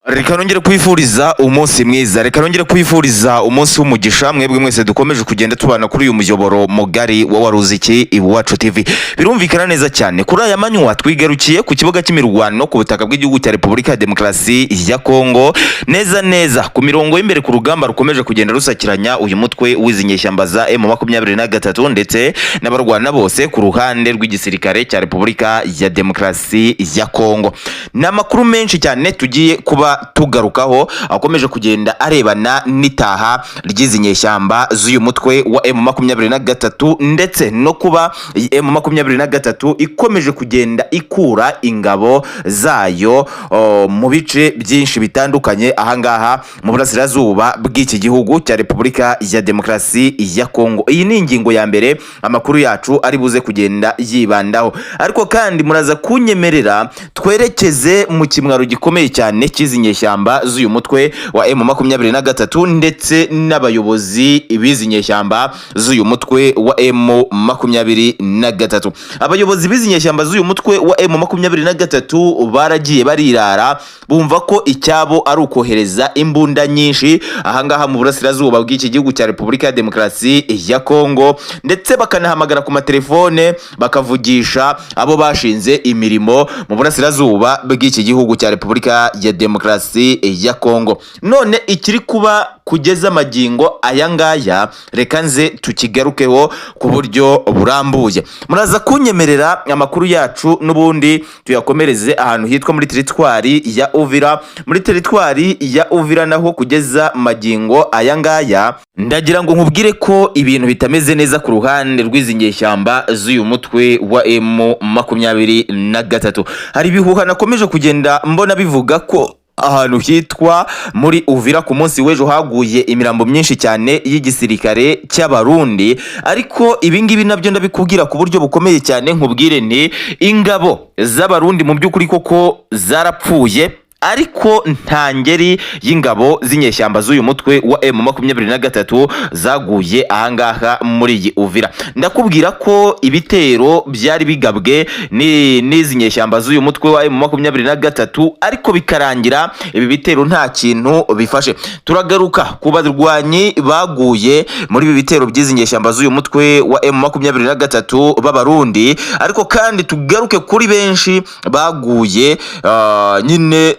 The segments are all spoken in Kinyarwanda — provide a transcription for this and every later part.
Reka nongere kwifuriza umunsi mwiza, reka nongere kwifuriza umunsi w'umugisha mwebwe mwese dukomeje kugenda tubana kuri uyu muyoboro mugari wa Waruziki Iwacu TV. Birumvikana neza cyane kuri aya manywa twigarukiye ku kibuga cy'imirwano ku butaka bw'igihugu cya Repubulika ya Demokarasi ya Kongo, neza ku mirongo y'imbere ku rugamba rukomeje kugenda rusakiranya uyu mutwe w'izinyeshyamba za M23 ndetse n'abarwana bose ku ruhande rw'igisirikare cya Repubulika ya Demokarasi ya Kongo. N'amakuru menshi cyane tugiye kuba tugarukaho akomeje kugenda arebana n'itaha ry'izi nyeshyamba z'uyu mutwe wa M23 ndetse no kuba M23 ikomeje kugenda ikura ingabo zayo mu bice byinshi bitandukanye ahangaha mu burasirazuba bw'iki gihugu cya Repubulika ya Demokarasi ya Kongo. Iyi ni ingingo ya mbere amakuru yacu ari buze kugenda yibandaho, ariko kandi muraza kunyemerera twerekeze mu kimwaro gikomeye cyane cy'izi nyeshyamba z'uyu mutwe wa M23 ndetse n'abayobozi b'izi nyeshyamba z'uyu mutwe wa M23. Abayobozi b'izi nyeshyamba z'uyu mutwe wa M23 baragiye barirara bumva ko icyabo ari ukohereza imbunda nyinshi ahangaha mu burasirazuba bw'iki gihugu cya Repubulika ya Demokarasi ya Kongo, ndetse bakanahamagara ku matelefone bakavugisha abo bashinze imirimo mu burasirazuba bw'iki gihugu cya Repubulika ya Demokarasi ya Kongo. None ikiri kuba kugeza amagingo aya ngaya reka nze tukigarukeho ku buryo burambuye. Muraza kunyemerera amakuru yacu n'ubundi tuyakomereze ahantu hitwa muri teritwari ya Uvira. Muri teritwari ya Uvira naho kugeza magingo aya ngaya ndagira ngo nkubwire ko ibintu bitameze neza ku ruhande rw'izi nyeshyamba z'uyu mutwe wa M23. Hari ibihuha nakomeje kugenda mbona bivuga ko ahantu hitwa muri Uvira ku munsi w'ejo haguye imirambo myinshi cyane y'igisirikare cy'abarundi, ariko ibingibi nabyo ndabikubwira ku buryo bukomeye cyane. Nkubwire ni ingabo z'abarundi mu by'ukuri koko zarapfuye, ariko nta ngeri y'ingabo z'inyeshyamba z'uyu mutwe wa M23 zaguye ahangaha muri iyi Uvira. Ndakubwira ko ibitero byari bigabwe n'izi nyeshyamba z'uyu mutwe wa M23, ariko bikarangira ibi bitero nta kintu bifashe. Turagaruka ku barwanyi baguye muri ibi bitero by'izi nyeshyamba z'uyu mutwe wa M23 b'abarundi, ariko kandi tugaruke kuri benshi baguye nyine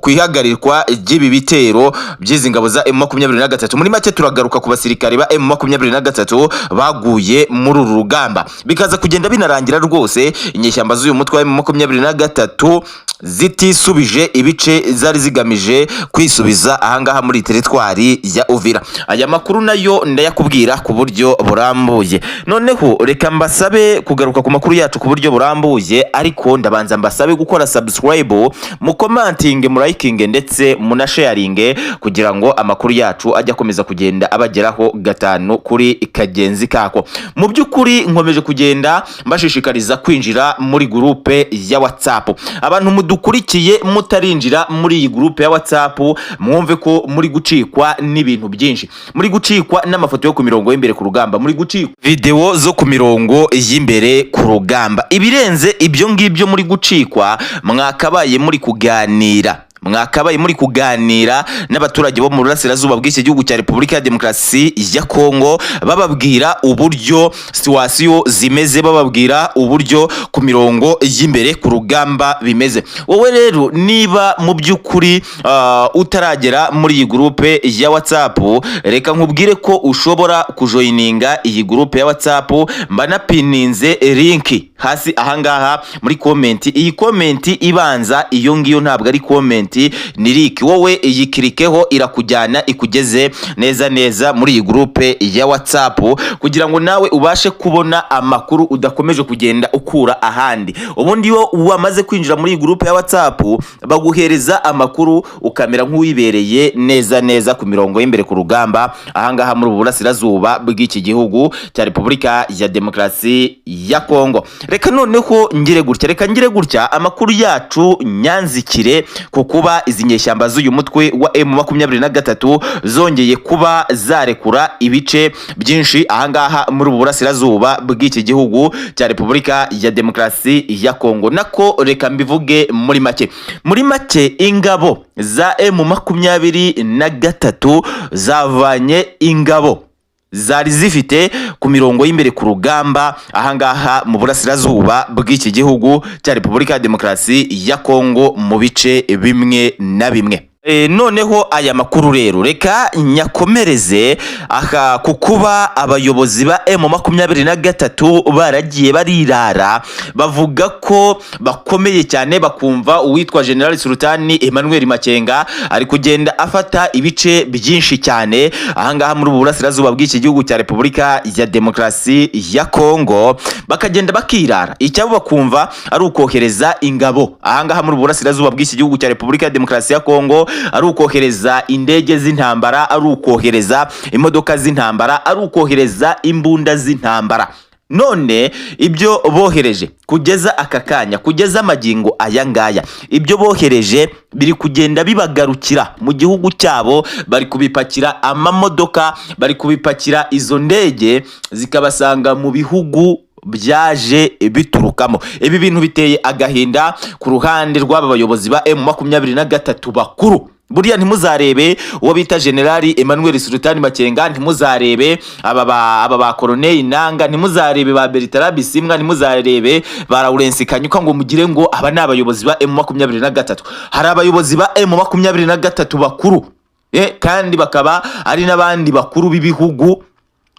kwihagarirwa ry'ibi bitero by'izi ngabo za M23. Muri make turagaruka ku basirikare ba M23 baguye muri uru rugamba, bikaza kugenda binarangira rwose inyeshyamba z'uyu mutwe wa M23 zitisubije ibice zari zigamije kwisubiza ahangaha muri teritwari ya Uvira. Aya makuru nayo ndayakubwira ku buryo burambuye. Noneho reka mbasabe kugaruka ku makuru yacu ku buryo burambuye, ariko ndabanza mbasabe gukora subscribe, mu commenting, mu liking ndetse mu sharing kugira ngo amakuru yacu ajya akomeza kugenda abageraho gatanu kuri kagenzi kako. Mu by'ukuri nkomeje kugenda mbashishikariza kwinjira muri groupe ya WhatsApp. Abantu mudukurikiye mutarinjira muri iyi groupe ya WhatsApp, mwumve ko muri gucikwa n'ibintu byinshi, muri gucikwa n'amafoto yo ku mirongo y'imbere ku rugamba, muri gucikwa video zo ku mirongo y'imbere ku rugamba. Ibirenze ibyo ngibyo muri gucikwa, mwakabaye muri kuganira n'abaturage bo mu burasirazuba bw'iki gihugu cya Repubulika ya Demokarasi ya Kongo, bababwira uburyo situation zimeze, bababwira uburyo ku mirongo y'imbere ku rugamba bimeze. Wowe rero niba mu by'ukuri utaragera muri iyi groupe ya WhatsApp, reka nkubwire ko ushobora kujoininga iyi groupe ya WhatsApp. Mbanapininze link hasi ahangaha muri comment. Iyi comment ibanza iyo ngiyo ntabwo ari comment, ni link. Wowe iyikirikeho irakujyana ikugeze neza muri iyi groupe ya WhatsApp, kugira ngo nawe ubashe kubona amakuru udakomeje kugenda ukura ahandi. Ubundi yo wamaze kwinjira muri iyi groupe ya WhatsApp, baguhereza amakuru ukamera nk'uwibereye neza ku mirongo y'imbere ku rugamba ahangaha muri burasirazuba bw'iki gihugu cya Repubulika ya Demokarasi ya Kongo. Reka noneho ngire gutya amakuru yacu nyanzikire kuko kuba izi nyeshyamba z'uyu mutwe wa M23 zongeye kuba zarekura ibice byinshi ahangaha muri burasirazuba bw'iki gihugu cya Repubulika ya Demokarasi ya Kongo. Nako reka mbivuge muri make ingabo za M23 zavanye ingabo zari zifite ku mirongo y'imbere ku rugamba ahangaha mu burasirazuba bw'iki gihugu cya Repubulika ya Demokarasi ya Kongo mu bice bimwe na bimwe. Noneho aya makuru rero reka nyakomereze kukuba abayobozi ba M23 baragiye barirara bavuga ko bakomeye cyane, bakumva uwitwa General Sultani Emmanuel Makenga ari kugenda afata ibice byinshi cyane ahangaha muri burasirazuba bw'iki gihugu cya Repubulika ya Demokarasi ya Kongo, bakagenda bakirara icyabo bakumva ari ukohereza ingabo ahangaha muri burasirazuba bw'iki gihugu cya Repubulika ya Demokarasi ya Kongo, ari ukohereza indege z'intambara, ari ukohereza imodoka z'intambara, ari ukohereza imbunda z'intambara. None ibyo bohereje kugeza aka kanya, kugeza magingo aya ngaya, ibyo bohereje biri kugenda bibagarukira mu gihugu cyabo, bari kubipakira amamodoka, bari kubipakira izo ndege zikabasanga mu bihugu byaje biturukamo. Ibi bintu biteye agahinda ku ruhande rw'aba bayobozi ba M23 bakuru. Buriya ntimuzarebe uwo bita Generali Emmanuel Sultani Makenga, ntimuzarebe aba ba Colonel Nanga, ntimuzarebe ba Bertrand Bisimwa, ntimuzarebe ba Lawrence Kanyuka ngo mugire ngo aba ni abayobozi ba M23. Hari abayobozi ba M23 bakuru, kandi bakaba ari n'abandi bakuru b'ibihugu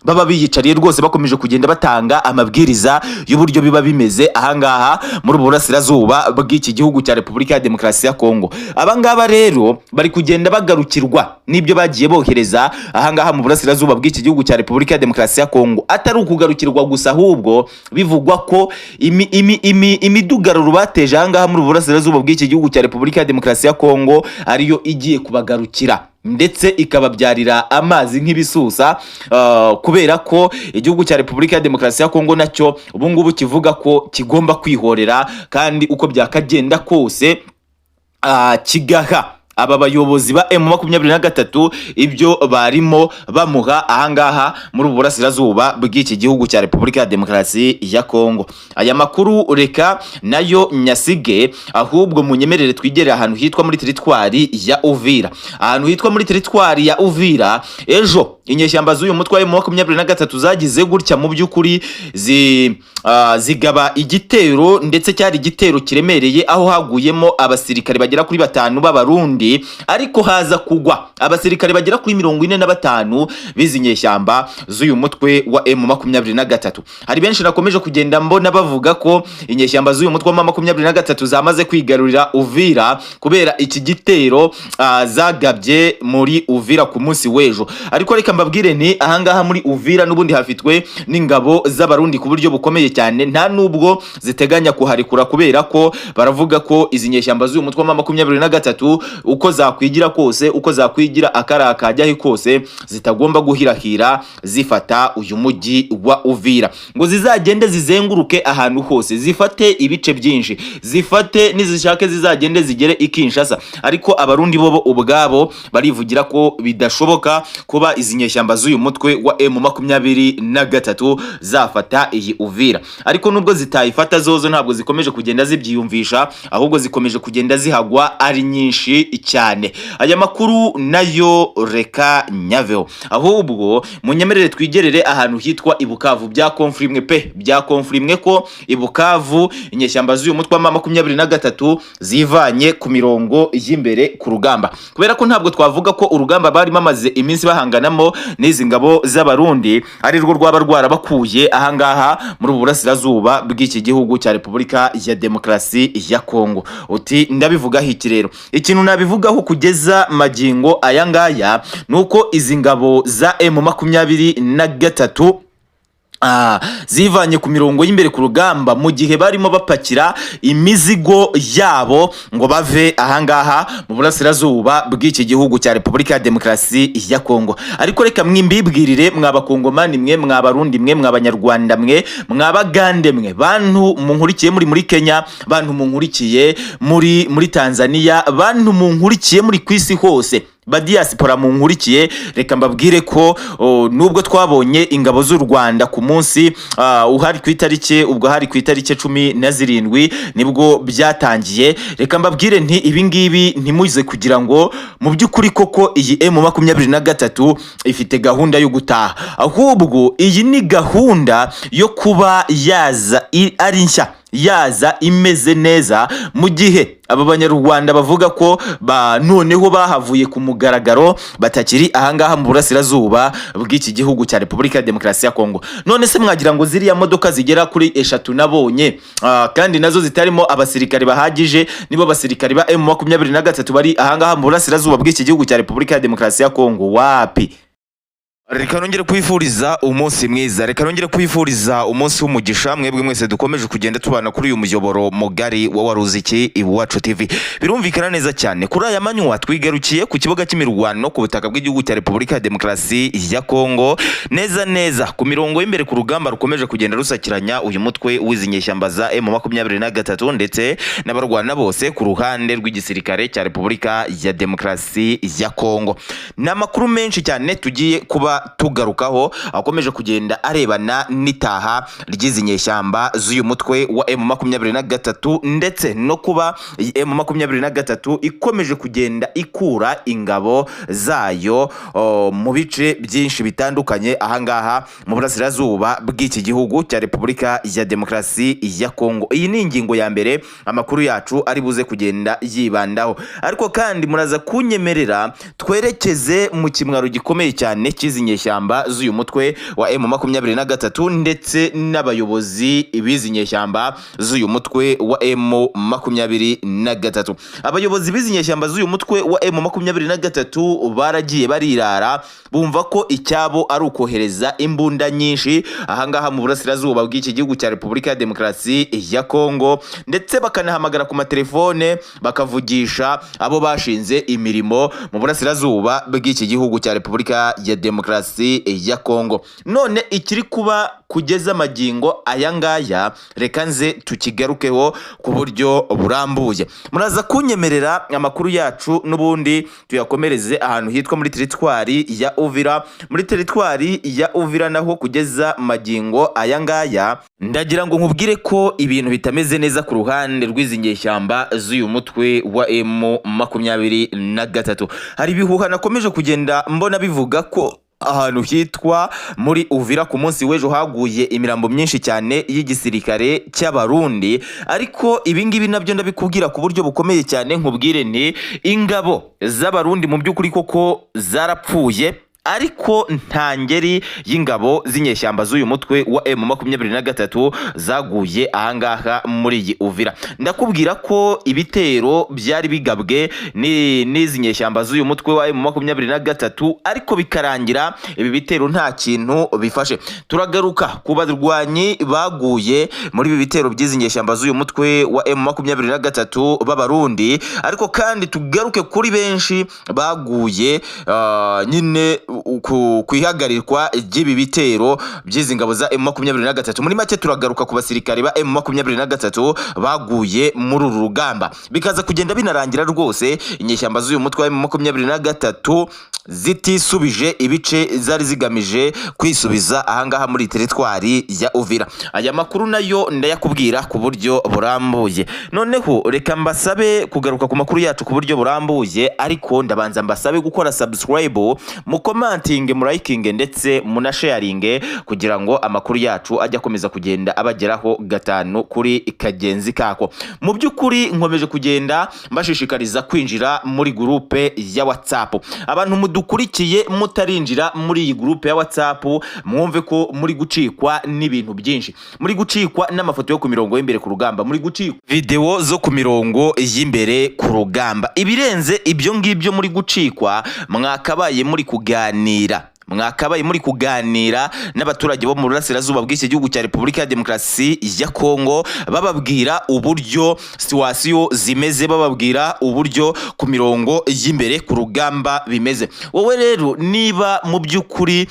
baba biyicariye rwose bakomeje kugenda batanga amabwiriza y'uburyo biba bimeze ahangaha muri burasirazuba bw'iki gihugu cya Repubulika ya Demokarasi ya Kongo. Abangaba rero bari kugenda bagarukirwa n'ibyo bagiye bohereza ahangaha mu burasirazuba bw'iki gihugu cya Repubulika ya Demokarasi ya Kongo. Atari ukugarukirwa gusa, ahubwo bivugwa ko imidugararo bateje ahangaha muri burasirazuba bw'iki gihugu cya Repubulika ya Demokarasi ya Kongo ariyo igiye kubagarukira ndetse ikababyarira amazi nk'ibisusa, kubera ko igihugu cya Repubulika ya Demokarasi ya Kongo nacyo ubu ngubu kivuga ko kigomba kwihorera, kandi uko byakagenda kose kigaha aba bayobozi ba M23 ibyo barimo bamuha ahangaha muri burasirazuba bw'iki gihugu cya Repubulika ya Demokarasi ya Kongo. Aya makuru reka nayo nyasige, ahubwo munyemerere twigere ahantu hitwa muri teritwari ya Uvira. Ahantu hitwa muri teritwari ya Uvira ejo inyeshyamba z'uyu mutwe wa M23 zagize gutya mu by'ukuri zigaba igitero, ndetse cyari igitero kiremereye aho haguyemo abasirikare bagera kuri 5 b'abarundi, ariko haza kugwa abasirikare bagera kuri 45 bizi nyeshyamba z'uyu mutwe wa M23. Hari benshi nakomeje kugenda mbona bavuga ko inyeshyamba z'uyu mutwe wa M23 zamaze kwigarurira Uvira kubera iki gitero zagabye muri Uvira ku munsi w'ejo. Ariko reka mbabwire ni ahangaha muri Uvira n'ubundi hafitwe n'ingabo z'abarundi ku buryo bukomeye cyane, nta nubwo ziteganya kuharikura, kubera ko baravuga ko izi nyeshyamba z'uyu mutwe wa M23 uko zakwigira kose, uko zakwigira akarakajyaho kose, zitagomba guhirahira zifata uyu mujyi wa Uvira, ngo zizagende zizenguruke ahantu hose, zifate ibice byinshi, zifate nizishake zizagende zigere i Kinshasa. Ariko abarundi bobo ubwabo barivugira ko bidashoboka kuba izi nyeshyamba z'uyu mutwe wa M23 zafata iyi Uvira. Ariko nubwo zitayifata zozo ntabwo zikomeje kugenda zibyiyumvisha, ahubwo zikomeje kugenda zihagwa ari nyinshi cyane. Aya makuru nayo reka nyaveho, ahubwo munyemerere twigerere ahantu hitwa Ibukavu. Byakonfirmwe ko Ibukavu inyeshyamba z'uyu mutwe wa M23 zivanye ku mirongo y'imbere ku rugamba, kubera ko ntabwo twavuga ko urugamba bari bamaze iminsi bahanganamo n'izi ngabo z'abarundi ari rwo rwaba rwarabakuye ahangaha muri burasirazuba bw'iki gihugu cya Repubulika ya Demokarasi ya Kongo. Uti ndabivugaho iki rero? Ikintu nabivugaho kugeza magingo aya ngaya nuko izi ngabo za M23 zivanye ku mirongo y'imbere ku rugamba mu gihe barimo bapakira imizigo yabo ngo bave ahangaha mu burasirazuba bw'iki gihugu cya Repubulika ya Demokarasi ya Kongo. Ariko reka mwimbibwirire mw'abakongomani mwe, mw'abarundi mwe, mw'abanyarwanda mwe, mw'abagande mwe, bantu munkurikiye muri Kenya, bantu munkurikiye muri Tanzania, bantu munkurikiye muri kwisi hose, badiaspora munkurikiye, reka mbabwire ko nubwo twabonye ingabo z'u Rwanda ku munsi uhari ku itarike, ubwo hari ku itarike 17 nibwo byatangiye. Reka mbabwire nti ibi ngibi ntimuze kugira ngo mu by'ukuri koko iyi M23 ifite gahunda yo gutaha, ahubwo iyi ni gahunda yo kuba yaza ari nshya, yaza imeze neza, mu gihe aba banyarwanda bavuga ko noneho bahavuye ku mugaragaro batakiri ahangaha mu burasirazuba bw'iki gihugu cya Repubulika ya Demokarasi ya Kongo. None se mwagira ngo ziriya modoka zigera kuri 3 nabonye kandi nazo zitarimo abasirikare bahagije, nibo basirikare ba M23 bari ahangaha mu burasirazuba bw'iki gihugu cya Repubulika ya Demokarasi ya Kongo? Wapi! Reka nongere kwifuriza umunsi mwiza, reka nongere kwifuriza umunsi w'umugisha mwebwe mwese dukomeje kugenda tubana kuri uyu muyoboro mugari wa Waruziki Iwacu TV. Birumvikana neza cyane kuri aya manywa twigarukiye ku kibuga cy'imirwano ku butaka bw'igihugu cya Repubulika ya Demokarasi ya Kongo, neza ku mirongo y'imbere ku rugamba rukomeje kugenda rusakiranya uyu mutwe w'izinyeshyamba za M23 ndetse n'abarwana bose ku ruhande rw'igisirikare cya Repubulika ya Demokarasi ya Kongo. N'amakuru menshi cyane tugiye kuba tugarukaho akomeje kugenda arebana n'itaha ry'izi nyeshyamba z'uyu mutwe wa M23 ndetse no kuba M23 ikomeje kugenda ikura ingabo zayo mu bice byinshi bitandukanye ahangaha mu burasirazuba bw'iki gihugu cya Repubulika ya Demokarasi ya Kongo. Iyi ni ingingo ya mbere amakuru yacu ari buze kugenda yibandaho, ariko kandi muraza kunyemerera twerekeze mu kimwaro gikomeye cyane cy'izi nyeshyamba z'uyu mutwe wa M23 ndetse n'abayobozi b'izi nyeshyamba z'uyu mutwe wa M23. Abayobozi b'izi nyeshyamba z'uyu mutwe wa M23 baragiye barirara, bumva ko icyabo ari ukohereza imbunda nyinshi ahangaha mu burasirazuba bw'iki gihugu cya Repubulika ya Demokarasi ya Kongo, ndetse bakanahamagara ku matelefone bakavugisha abo bashinze imirimo mu burasirazuba bw'iki gihugu cya Repubulika ya Demokarasi ya Kongo. None ikiri kuba kugeza magingo aya ngaya reka nze tukigarukeho ku buryo burambuye. Muraza kunyemerera amakuru yacu n'ubundi tuyakomereze ahantu hitwa muri teritwari ya Uvira. Muri teritwari ya Uvira naho kugeza magingo aya ngaya ndagira ngo nkubwire ko ibintu bitameze neza ku ruhande rw'izi nyeshyamba z'uyu mutwe wa M23. Hari ibihuha nakomeje kugenda mbona bivuga ko ahantu hitwa muri Uvira ku munsi w'ejo haguye imirambo myinshi cyane y'igisirikare cy'abarundi, ariko ibi ngibi nabyo ndabikubwira ku buryo bukomeye cyane. Nkubwire ni ingabo z'abarundi mu by'ukuri koko zarapfuye, ariko nta ngeri y'ingabo z'inyeshyamba z'uyu mutwe wa M23 zaguye ahangaha muri iyi Uvira. Ndakubwira ko ibitero byari bigabwe n'izi nyeshyamba z'uyu mutwe wa M23, ariko bikarangira ibi bitero nta kintu bifashe. Turagaruka ku barwanyi baguye muri ibi bitero by'izi nyeshyamba z'uyu mutwe wa M23 b'abarundi, ariko kandi tugaruke kuri benshi baguye nyine kwihagarirwa ry'ibi bitero by'izi ngabo za M23. Muri make turagaruka ku basirikare ba M23 baguye muri uru rugamba, bikaza kugenda binarangira rwose inyeshyamba z'uyu mutwe wa M23 zitisubije ibice zari zigamije kwisubiza ahangaha muri teritwari ya Uvira. Aya makuru nayo ndayakubwira ku buryo burambuye. Noneho reka mbasabe kugaruka ku makuru yacu ku buryo burambuye, ariko ndabanza mbasabe gukora subscribe, mu commenting, mu liking ndetse mu sharing kugira ngo amakuru yacu ajya komeza kugenda abageraho gatanu kuri kagenzi kako. Mu by'ukuri nkomeje kugenda mbashishikariza kwinjira muri groupe ya WhatsApp. Abantu mudukurikiye mutarinjira muri iyi groupe ya WhatsApp, mwumve ko muri gucikwa n'ibintu byinshi, muri gucikwa n'amafoto yo ku mirongo y'imbere ku rugamba, muri gucikwa video zo ku mirongo y'imbere ku rugamba. Ibirenze ibyo ngibyo muri gucikwa mwakabaye muri kuganira mwakabaye muri kuganira n'abaturage bo mu burasirazuba bw'iki gihugu cya Repubulika ya Demokarasi ya Kongo, bababwira uburyo situasiyo zimeze, bababwira uburyo ku mirongo y'imbere ku rugamba bimeze. Wowe rero niba mu by'ukuri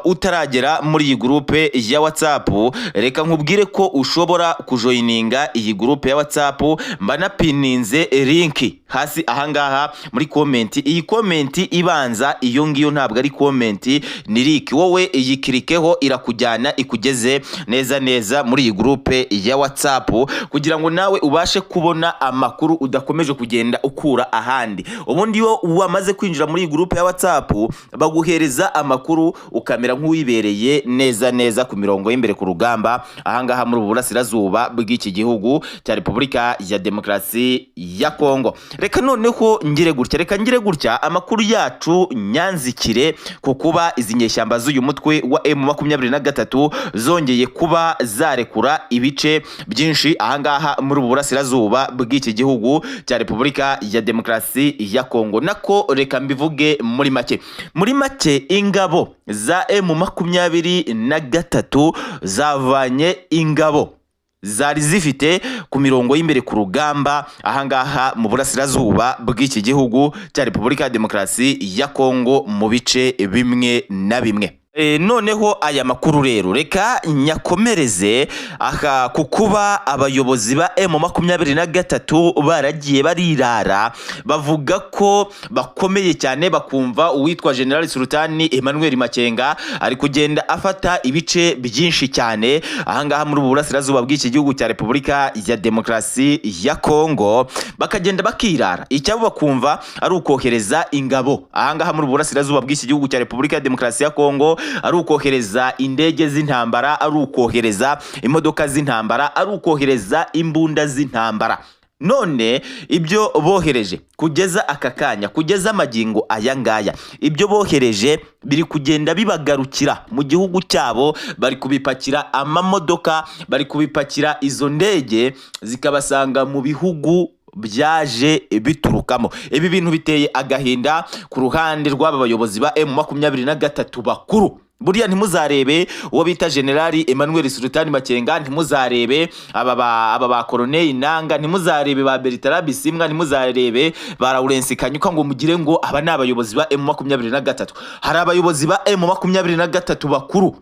utaragera muri iyi groupe ya WhatsApp, reka nkubwire ko ushobora kujoininga iyi groupe ya WhatsApp, mbanapininze link hasi ahangaha muri comment. Iyi comment ibanza iyo ngiyo ntabwo ari comment, ni link. Wowe iyikirikeho irakujyana ikugeze neza neza muri iyi groupe ya WhatsApp, kugira ngo nawe ubashe kubona amakuru udakomeje kugenda ukura ahandi. Ubundi yo wamaze kwinjira muri iyi groupe ya WhatsApp, baguhereza amakuru ukamera nk'uwibereye neza neza ku mirongo y'imbere ku rugamba ahangaha muri burasirazuba bw'iki gihugu cya Repubulika ya Demokarasi ya Kongo. Reka noneho ngire gutya amakuru yacu nyanzikire ku kuba izi nyeshyamba z'uyu mutwe wa M23 zongeye kuba zarekura ibice byinshi ahangaha muri burasirazuba bw'iki gihugu cya Repubulika ya Demokarasi ya Kongo. Nako reka mbivuge muri make ingabo za M23 zavanye ingabo zari zifite ku mirongo y'imbere ku rugamba ahangaha mu burasirazuba bw'iki gihugu cya Repubulika ya Demokarasi ya Kongo mu bice bimwe na bimwe. Noneho aya makuru rero reka nyakomereze kukuba abayobozi ba M23 baragiye barirara bavuga ko bakomeye cyane, bakumva uwitwa General Sultani Emmanuel Makenga ari kugenda afata ibice byinshi cyane ahangaha muri burasirazuba bw'iki gihugu cya Repubulika ya Demokarasi ya Kongo, bakagenda bakirara. Icyabo bakumva ari ukohereza ingabo ahangaha muri burasirazuba bw'iki gihugu cya Repubulika ya Demokarasi ya Kongo, ari ukohereza indege z'intambara, ari ukohereza imodoka z'intambara, ari ukohereza imbunda z'intambara. None ibyo bohereje kugeza aka kanya, kugeza amagingo aya ngaya, ibyo bohereje biri kugenda bibagarukira mu gihugu cyabo, bari kubipakira amamodoka, bari kubipakira izo ndege zikabasanga mu bihugu byaje biturukamo. Ibi bintu biteye agahinda ku ruhande rw'aba bayobozi ba M23 bakuru. Buriya ntimuzarebe uwo bita General Emmanuel Sultani Makenga, ntimuzarebe aba ba Colonel Nanga, ntimuzarebe ba Bertrand Bisimwa, ntimuzarebe ba Lawrence Kanyuka ngo mugire ngo aba ni abayobozi ba M23. Hari abayobozi ba M23 bakuru,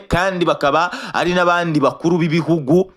kandi bakaba ari n'abandi bakuru b'ibihugu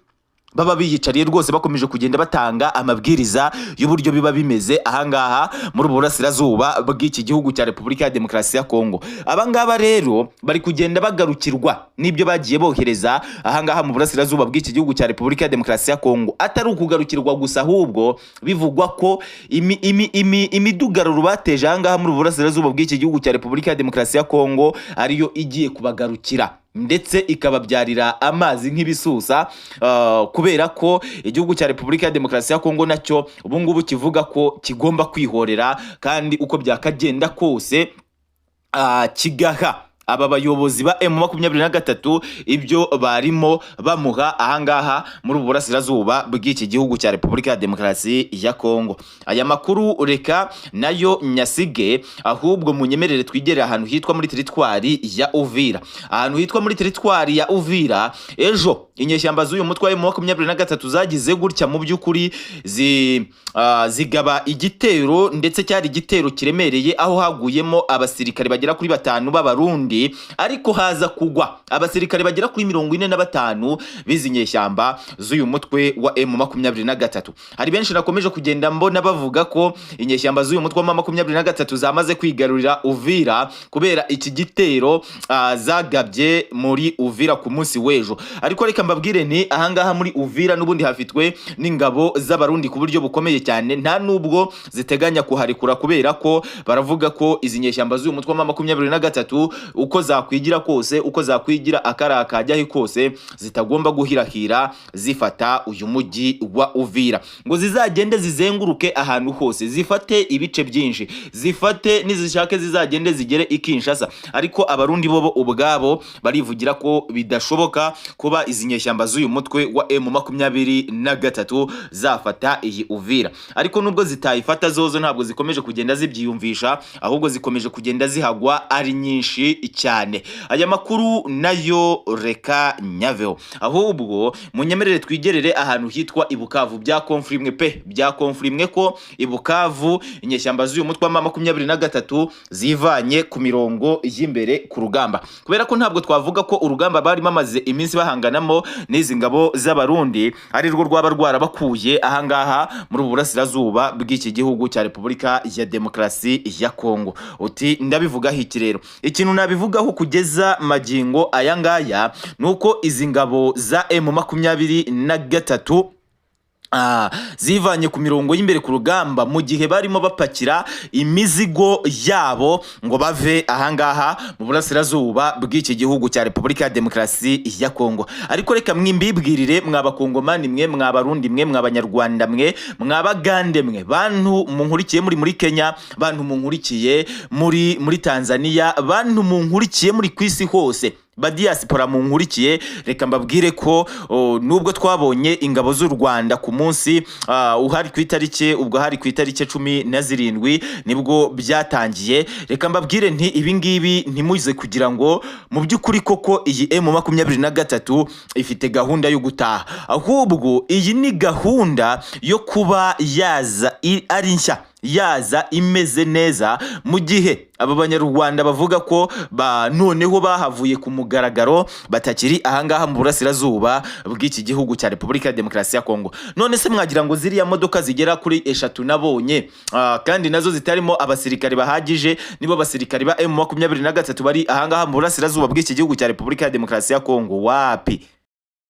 baba biyicariye rwose bakomeje kugenda batanga amabwiriza y'uburyo biba bimeze ahangaha muri burasirazuba bw'iki gihugu cya Repubulika ya Demokarasi ya Kongo. Abangaba rero bari kugenda bagarukirwa n'ibyo bagiye bohereza ahangaha mu burasirazuba bw'iki gihugu cya Repubulika ya Demokarasi ya Kongo. Atari ukugarukirwa gusa, ahubwo bivugwa ko imidugararo bateje ahangaha muri burasirazuba bw'iki gihugu cya Repubulika ya Demokarasi ya Kongo ariyo igiye kubagarukira, ndetse ikababyarira amazi nk'ibisusa, kubera ko igihugu cya Repubulika ya Demokarasi ya Kongo nacyo ubu ngubu kivuga ko kigomba kwihorera, kandi uko byakagenda kose kigaha aba bayobozi ba M23 ibyo barimo bamuha ahangaha muri burasirazuba bw'iki gihugu cya Repubulika ya Demokarasi ya Kongo. Aya makuru reka nayo nyasige, ahubwo munyemerere twigere ahantu hitwa muri teritwari ya Uvira. Ahantu hitwa muri teritwari ya Uvira, ejo inyeshyamba z'uyu mutwe wa M23 zagize gutya mu by'ukuri zigaba igitero, ndetse cyari igitero kiremereye aho haguyemo abasirikare bagera kuri 5 b'Abarundi, ariko haza kugwa abasirikare bagera kuri 45 bizinyeshyamba z'uyu mutwe wa M23. Hari benshi nakomeje kugenda mbona bavuga ko inyeshyamba z'uyu mutwe wa M23 zamaze kwigarurira Uvira kubera iki gitero zagabye muri Uvira ku munsi w'ejo. Ariko reka mbabwire ni ahangaha muri Uvira n'ubundi hafitwe n'ingabo z'Abarundi ku buryo bukomeye cyane, nta nubwo ziteganya kuharikura, kubera ko baravuga ko izi nyeshyamba z'uyu mutwe wa M23 uko zakwigira kose, uko zakwigira akarakajyaho kose, zitagomba guhirahira zifata uyu mujyi wa Uvira, ngo zizagende zizenguruke ahantu hose, zifate ibice byinshi, zifate nizishake zizagende zigere i Kinshasa. Ariko Abarundi bobo ubwabo barivugira ko bidashoboka kuba izi inyeshyamba z'uyu mutwe wa M23 zafata iyi Uvira. Ariko nubwo zitayifata zozo ntabwo zikomeje kugenda zibyiyumvisha, ahubwo zikomeje kugenda zihagwa ari nyinshi cyane. Aya makuru nayo reka nyaveho, ahubwo munyemerere twigerere ahantu hitwa Ibukavu. Bya konfirmwe ko Ibukavu inyeshyamba z'uyu mutwe wa M23 zivanye ku mirongo y'imbere ku rugamba, kubera ko ntabwo twavuga ko urugamba bari bamaze iminsi bahanganamo n'izi ngabo z'abarundi ari rwo rwaba rwarabakuye ahangaha muri uburasirazuba bw'iki gihugu cya Repubulika ya Demokarasi ya Kongo. Uti ndabivuga hiki rero, ikintu nabivugaho kugeza magingo aya ngaya nuko izi ngabo za M23 zivanye ku mirongo y'imbere ku rugamba mu gihe barimo bapakira imizigo yabo ngo bave ahangaha mu burasirazuba bw'iki gihugu cya Repubulika ya Demokarasi ya Kongo. Ariko reka mwimbibwirire mw'abakongomani mwe, mw'abarundi mwe, mw'abanyarwanda mwe, mw'abagande mwe, bantu munkurikiye muri Kenya, bantu munkurikiye muri Tanzania, bantu munkurikiye muri kwisi hose, badiaspora munkurikiye, reka mbabwire ko nubwo twabonye ingabo z'u Rwanda ku munsi uhari ku itarike, ubwo hari ku itarike 17 nibwo byatangiye, reka mbabwire nti ibingibi ntimuze kugira ngo mu by'ukuri koko iyi M23 ifite gahunda yo gutaha, ahubwo iyi ni gahunda yo kuba yaza ari nshya, yaza imeze neza, mu gihe aba banyarwanda bavuga ko noneho bahavuye ku mugaragaro batakiri ahangaha mu burasirazuba bw'iki gihugu cya Repubulika ya Demokarasi ya Kongo. None se mwagira ngo ziriya modoka zigera kuri 3 nabonye kandi nazo zitarimo abasirikari bahagije, nibo basirikari ba M23 bari ahangaha mu burasirazuba bw'iki gihugu cya Repubulika ya Demokarasi ya Kongo? Wapi?